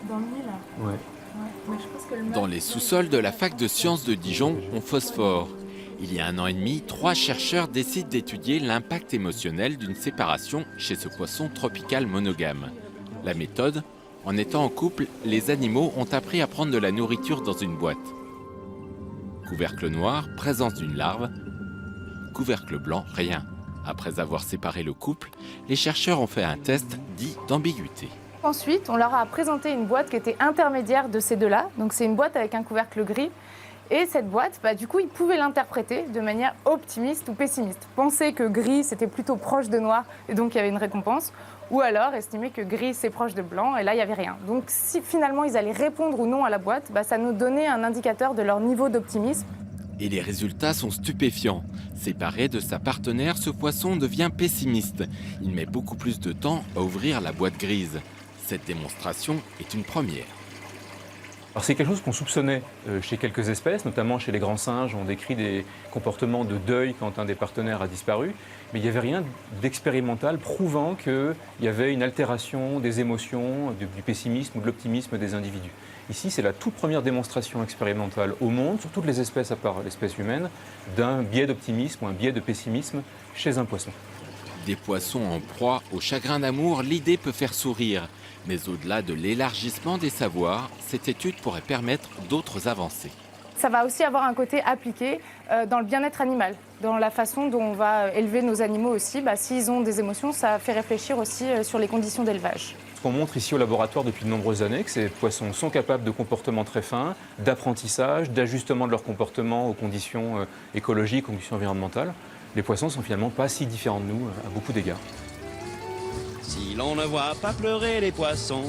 Dans le nid, là. Ouais. Ouais. Mais je pense que le Dans mâle- les sous-sols de la fac de sciences de Dijon, on phosphore. Il y a 1 an et demi, 3 chercheurs décident d'étudier l'impact émotionnel d'une séparation chez ce poisson tropical monogame. La méthode, en étant en couple, les animaux ont appris à prendre de la nourriture dans une boîte. Couvercle noir, présence d'une larve. Couvercle blanc, rien. Après avoir séparé le couple, les chercheurs ont fait un test dit d'ambiguïté. Ensuite, on leur a présenté une boîte qui était intermédiaire de ces deux-là. Donc c'est une boîte avec un couvercle gris. Et cette boîte, du coup, ils pouvaient l'interpréter de manière optimiste ou pessimiste. Penser que gris, c'était plutôt proche de noir, et donc il y avait une récompense. Ou alors estimer que gris, c'est proche de blanc, et là, il n'y avait rien. Donc si finalement ils allaient répondre ou non à la boîte, ça nous donnait un indicateur de leur niveau d'optimisme. Et les résultats sont stupéfiants. Séparé de sa partenaire, ce poisson devient pessimiste. Il met beaucoup plus de temps à ouvrir la boîte grise. Cette démonstration est une première. Alors c'est quelque chose qu'on soupçonnait chez quelques espèces, notamment chez les grands singes. On décrit des comportements de deuil quand un des partenaires a disparu. Mais il n'y avait rien d'expérimental prouvant qu'il y avait une altération des émotions, du pessimisme ou de l'optimisme des individus. Ici, c'est la toute première démonstration expérimentale au monde, sur toutes les espèces à part l'espèce humaine, d'un biais d'optimisme ou un biais de pessimisme chez un poisson. Des poissons en proie au chagrin d'amour, l'idée peut faire sourire. Mais au-delà de l'élargissement des savoirs, cette étude pourrait permettre d'autres avancées. Ça va aussi avoir un côté appliqué dans le bien-être animal, dans la façon dont on va élever nos animaux aussi. S'ils ont des émotions, ça fait réfléchir aussi sur les conditions d'élevage. Ce qu'on montre ici au laboratoire depuis de nombreuses années, que ces poissons sont capables de comportements très fins, d'apprentissage, d'ajustement de leur comportement aux conditions écologiques, aux conditions environnementales. Les poissons sont finalement pas si différents de nous à beaucoup d'égards. Si l'on ne voit pas pleurer les poissons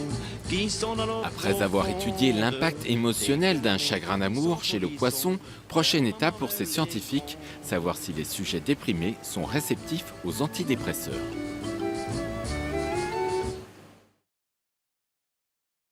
qui sont dans l'eau. Après avoir étudié l'impact émotionnel d'un chagrin d'amour chez le poisson, prochaine étape pour ces scientifiques, savoir si les sujets déprimés sont réceptifs aux antidépresseurs.